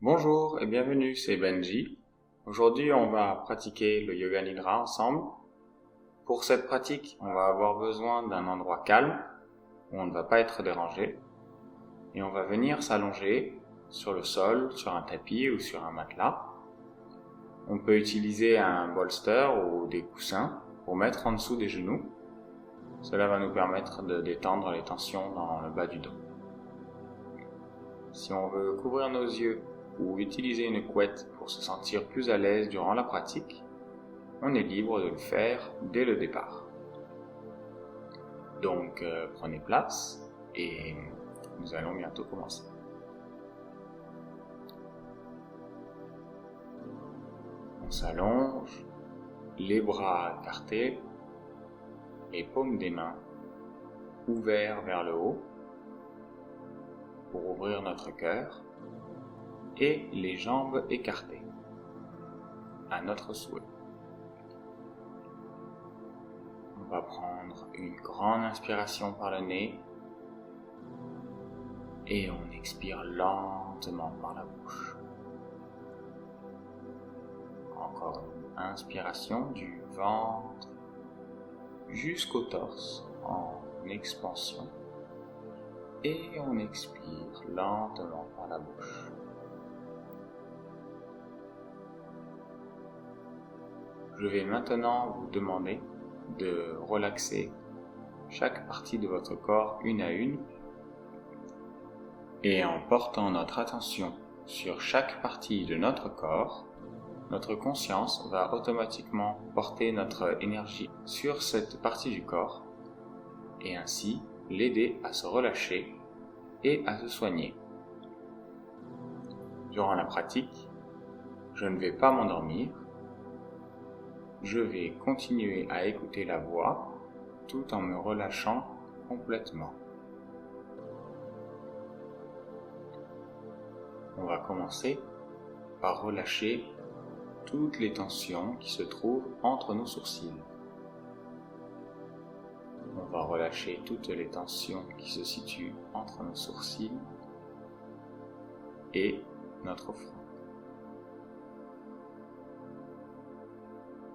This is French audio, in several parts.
Bonjour et bienvenue, c'est Benji. Aujourd'hui, on va pratiquer le Yoga Nidra ensemble. Pour cette pratique, on va avoir besoin d'un endroit calme où on ne va pas être dérangé et on va venir s'allonger sur le sol, sur un tapis ou sur un matelas. On peut utiliser un bolster ou des coussins pour mettre en dessous des genoux. Cela va nous permettre de détendre les tensions dans le bas du dos. Si on veut couvrir nos yeux ou utiliser une couette pour se sentir plus à l'aise durant la pratique, on est libre de le faire dès le départ. Donc prenez place et nous allons bientôt commencer. On s'allonge, les bras écartés, les paumes des mains ouverts vers le haut pour ouvrir notre cœur et les jambes écartées à notre souhait. On va prendre une grande inspiration par le nez et on expire lentement par la bouche. Encore une inspiration du ventre jusqu'au torse en expansion et on expire lentement par la bouche. Je vais maintenant vous demander de relaxer chaque partie de votre corps une à une et en portant notre attention sur chaque partie de notre corps, notre conscience va automatiquement porter notre énergie sur cette partie du corps et ainsi l'aider à se relâcher et à se soigner. Durant la pratique, je ne vais pas m'endormir, je vais continuer à écouter la voix tout en me relâchant complètement. On va commencer par relâcher toutes les tensions qui se trouvent entre nos sourcils. On va relâcher toutes les tensions qui se situent entre nos sourcils et notre front.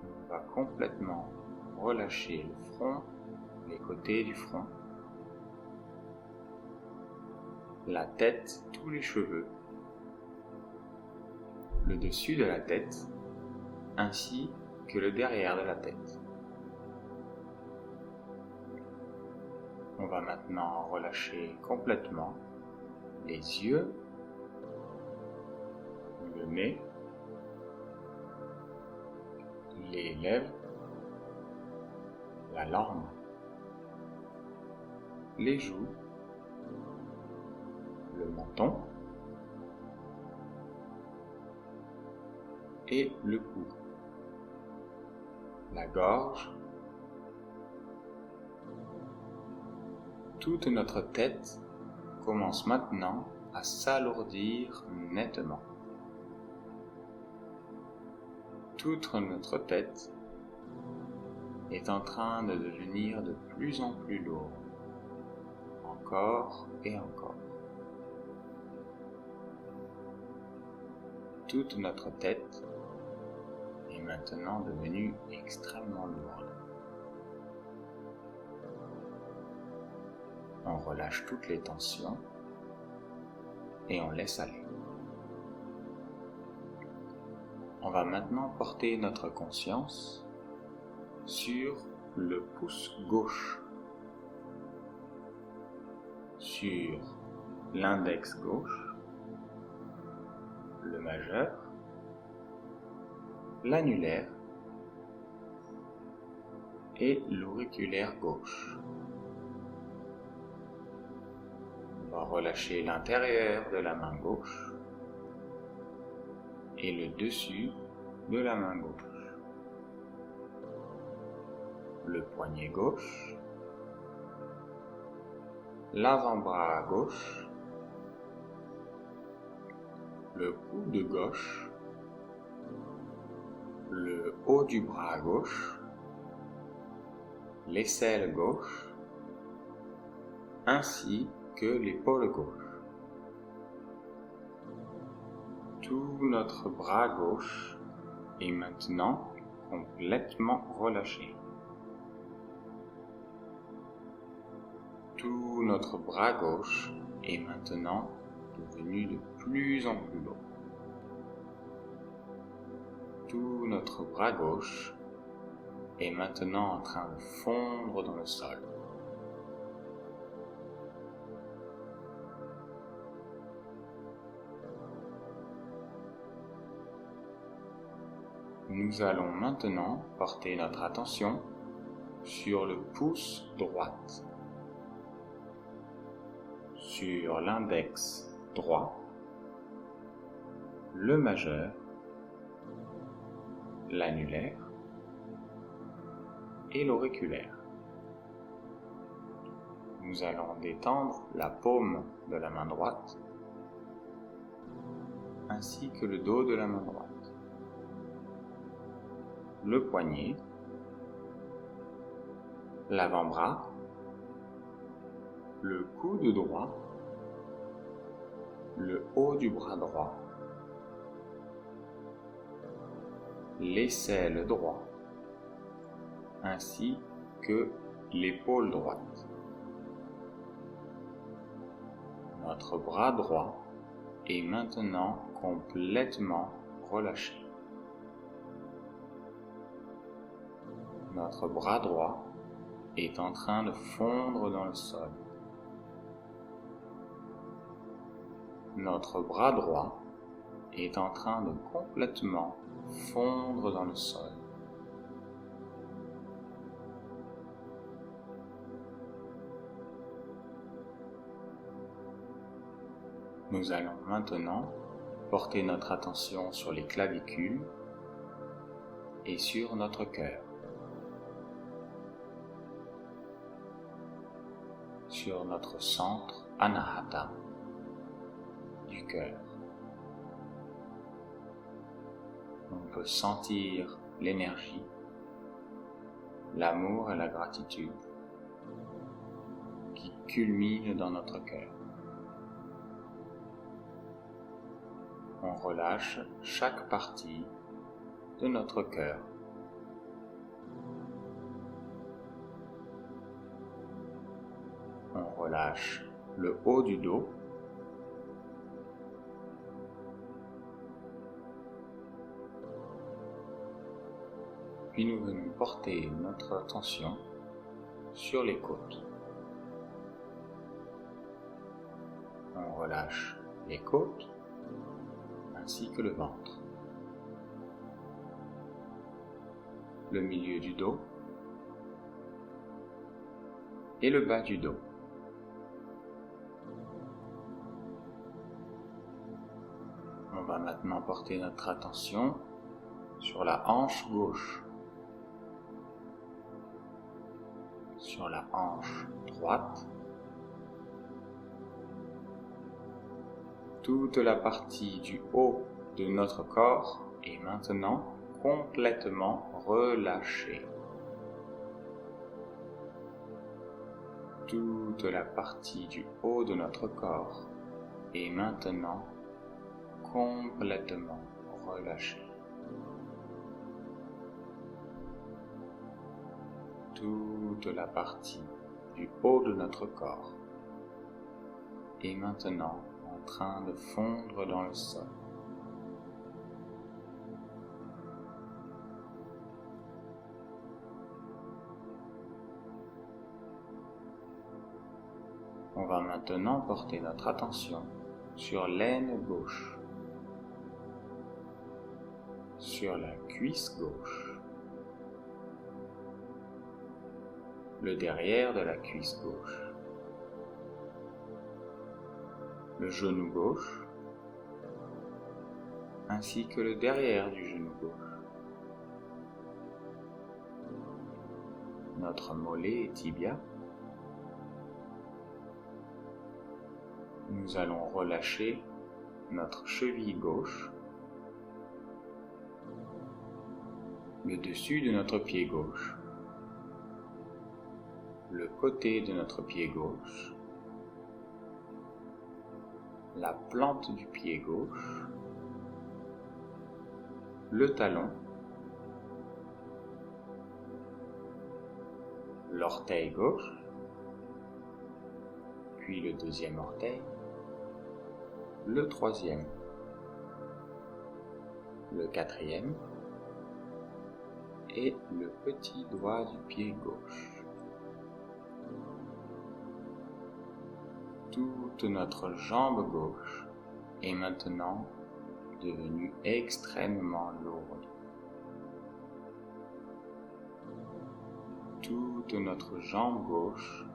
On va complètement relâcher le front, les côtés du front, la tête, tous les cheveux, le dessus de la tête, ainsi que le derrière de la tête. On va maintenant relâcher complètement les yeux, le nez, les lèvres, la langue, les joues, le menton et le cou, la gorge. Toute notre tête commence maintenant à s'alourdir nettement. Toute notre tête est en train de devenir de plus en plus lourde, encore et encore. Toute notre tête est maintenant devenue extrêmement lourde. On relâche toutes les tensions et on laisse aller. On va maintenant porter notre conscience sur le pouce gauche, sur l'index gauche, le majeur, l'annulaire et l'auriculaire gauche. On va relâcher l'intérieur de la main gauche et le dessus de la main gauche, le poignet gauche, l'avant-bras gauche, le coude gauche, le haut du bras gauche, l'aisselle gauche, ainsi que l'épaule gauche. Tout notre bras gauche est maintenant complètement relâché. Tout notre bras gauche est maintenant devenu de plus en plus lourd. Tout notre bras gauche est maintenant en train de fondre dans le sol. Nous allons maintenant porter notre attention sur le pouce droit, sur l'index droit, le majeur, l'annulaire et l'auriculaire. Nous allons détendre la paume de la main droite ainsi que le dos de la main droite. Le poignet, l'avant-bras, le coude droit, le haut du bras droit, l'aisselle droit, ainsi que l'épaule droite. Notre bras droit est maintenant complètement relâché. Notre bras droit est en train de fondre dans le sol. Notre bras droit est en train de complètement fondre dans le sol. Nous allons maintenant porter notre attention sur les clavicules et sur notre cœur. Sur notre centre Anahata du cœur. On peut sentir l'énergie, l'amour et la gratitude qui culminent dans notre cœur. On relâche chaque partie de notre cœur. On relâche le haut du dos, puis nous venons porter notre attention sur les côtes. On relâche les côtes ainsi que le ventre, le milieu du dos et le bas du dos. On va maintenant porter notre attention sur la hanche gauche, sur la hanche droite, toute la partie du haut de notre corps est maintenant complètement relâchée. Toute la partie du haut de notre corps est maintenant complètement relâchée. Toute la partie du haut de notre corps est maintenant en train de fondre dans le sol. On va maintenant porter notre attention sur l'aine gauche, sur la cuisse gauche, le derrière de la cuisse gauche, le genou gauche, ainsi que le derrière du genou gauche, notre mollet et tibia. Nous allons relâcher notre cheville gauche, le dessus de notre pied gauche, le côté de notre pied gauche, la plante du pied gauche, le talon, l'orteil gauche, puis le deuxième orteil, le troisième, le quatrième et le petit doigt du pied gauche. Toute notre jambe gauche est maintenant devenue extrêmement lourde. Toute notre jambe gauche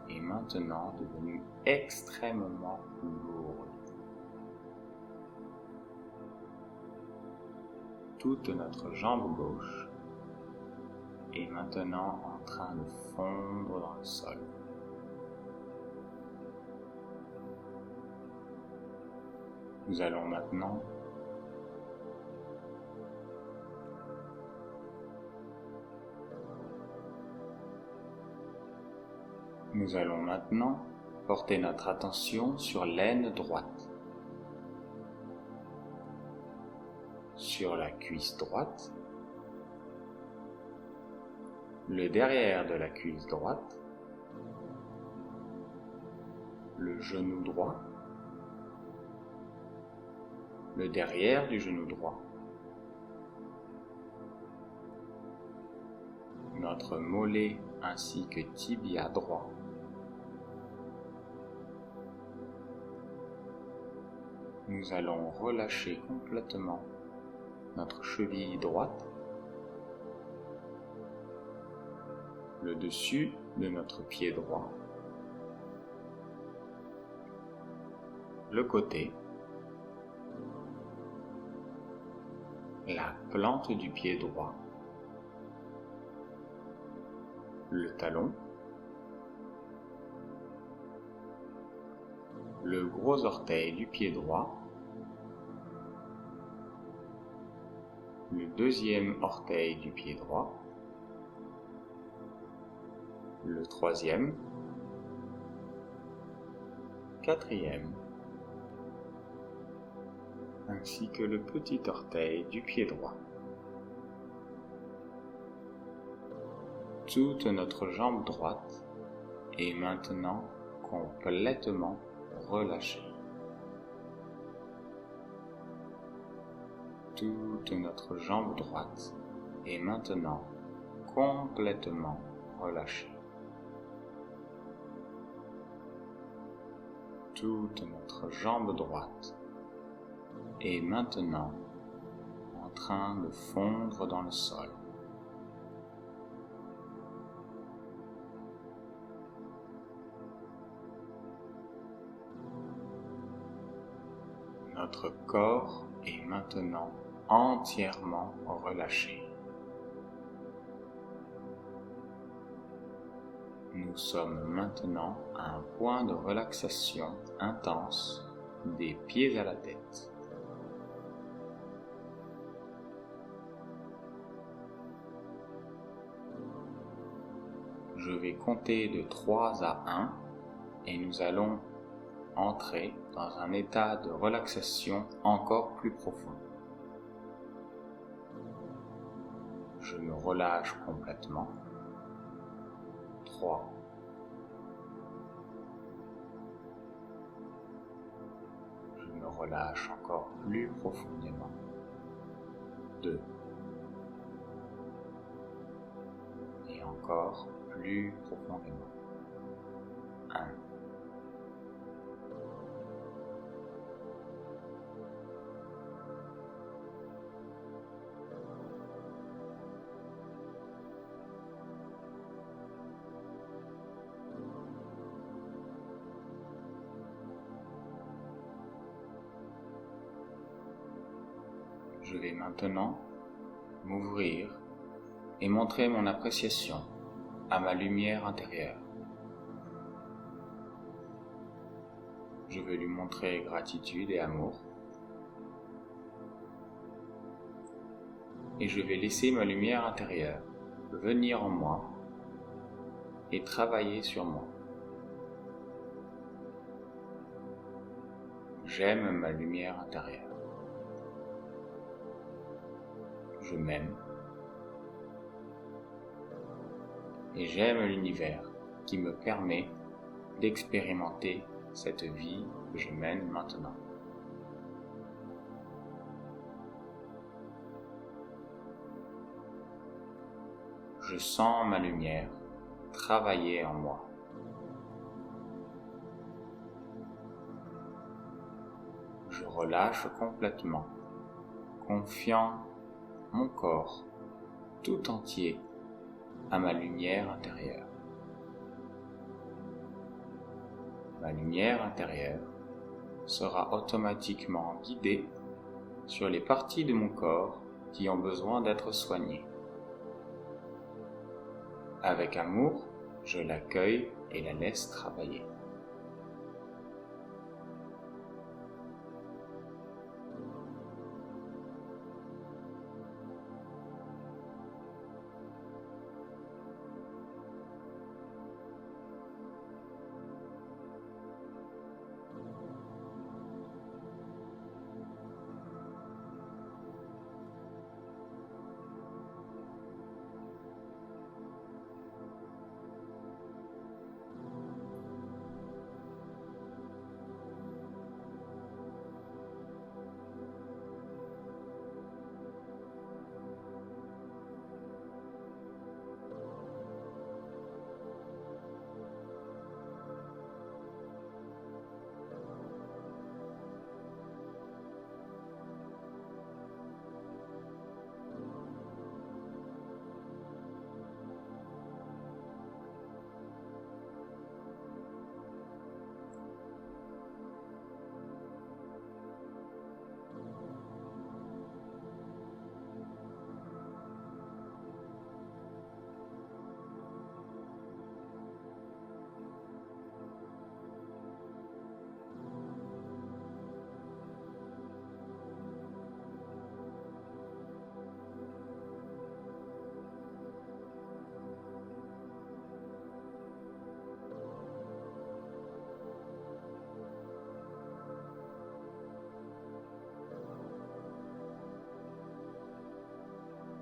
est maintenant devenue extrêmement lourde. Toute notre jambe gauche est maintenant en train de fondre dans le sol. Nous allons maintenant porter notre attention sur l'aine droite, sur la cuisse droite, le derrière de la cuisse droite, le genou droit, le derrière du genou droit, notre mollet ainsi que tibia droit, nous allons relâcher complètement notre cheville droite, le dessus de notre pied droit, le côté, la plante du pied droit, le talon, le gros orteil du pied droit, le deuxième orteil du pied droit, le troisième, quatrième, ainsi que le petit orteil du pied droit. Toute notre jambe droite est maintenant complètement relâchée. Toute notre jambe droite est maintenant complètement relâchée. Toute notre jambe droite est maintenant en train de fondre dans le sol. Notre corps est maintenant entièrement relâché. Nous sommes maintenant à un point de relaxation intense des pieds à la tête. Je vais compter de 3 à 1 et nous allons entrer dans un état de relaxation encore plus profond. Je me relâche complètement. 3. Je me relâche encore plus profondément. 2. Et encore plus profondément. 1. Je vais maintenant m'ouvrir et montrer mon appréciation à ma lumière intérieure. Je vais lui montrer gratitude et amour. Et je vais laisser ma lumière intérieure venir en moi et travailler sur moi. J'aime ma lumière intérieure. je m'aime et j'aime l'univers qui me permet d'expérimenter cette vie que je mène maintenant. Je sens ma lumière travailler en moi. Je relâche complètement, confiant mon corps tout entier à ma lumière intérieure. Ma lumière intérieure sera automatiquement guidée sur les parties de mon corps qui ont besoin d'être soignées. Avec amour, je l'accueille et la laisse travailler.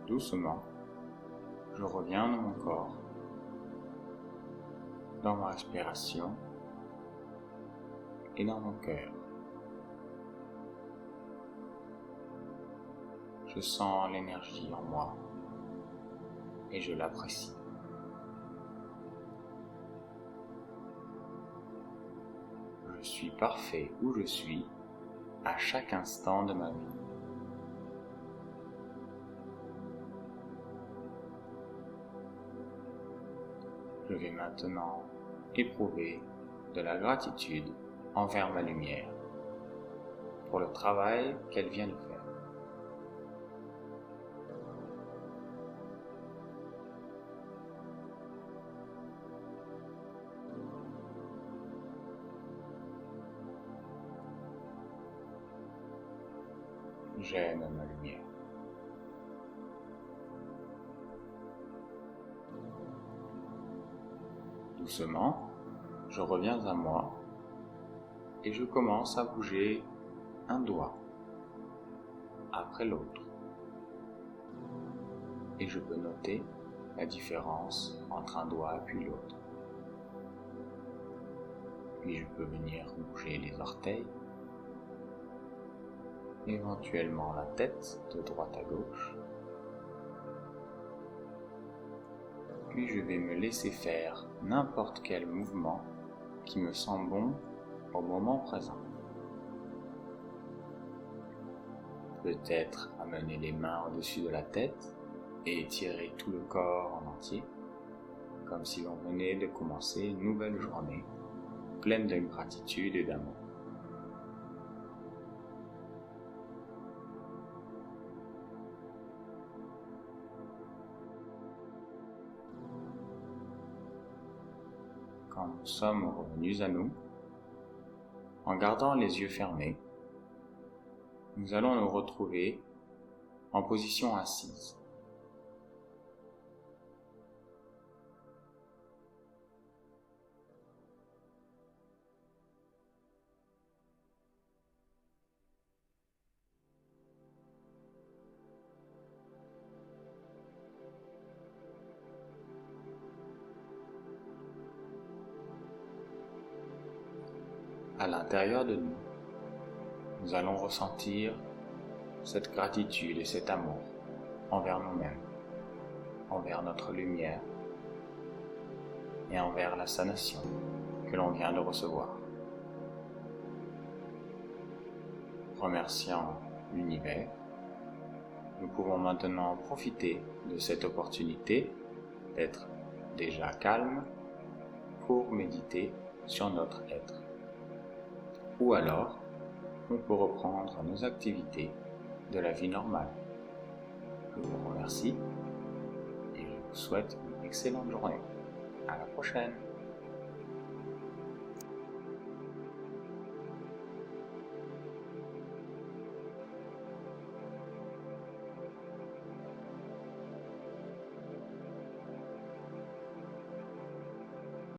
Doucement, je reviens dans mon corps, dans ma respiration et dans mon cœur. Je sens l'énergie en moi et je l'apprécie. Je suis parfait où je suis à chaque instant de ma vie. Je vais maintenant éprouver de la gratitude envers ma lumière pour le travail qu'elle vient de faire. J'aime ma lumière. Doucement, je reviens à moi et je commence à bouger un doigt après l'autre. Et je peux noter la différence entre un doigt puis l'autre. Puis je peux venir bouger les orteils, éventuellement la tête de droite à gauche. Puis je vais me laisser faire n'importe quel mouvement qui me semble bon au moment présent. Peut-être amener les mains au-dessus de la tête et étirer tout le corps en entier, comme si l'on venait de commencer une nouvelle journée pleine de gratitude et d'amour. Quand nous sommes revenus à nous, en gardant les yeux fermés, nous allons nous retrouver en position assise. l'intérieur de nous, nous allons ressentir cette gratitude et cet amour envers nous-mêmes, envers notre lumière et envers la sanation que l'on vient de recevoir. Remerciant l'univers, nous pouvons maintenant profiter de cette opportunité d'être déjà calme pour méditer sur notre être. Ou alors, on peut reprendre nos activités de la vie normale. Je vous remercie et je vous souhaite une excellente journée. À la prochaine!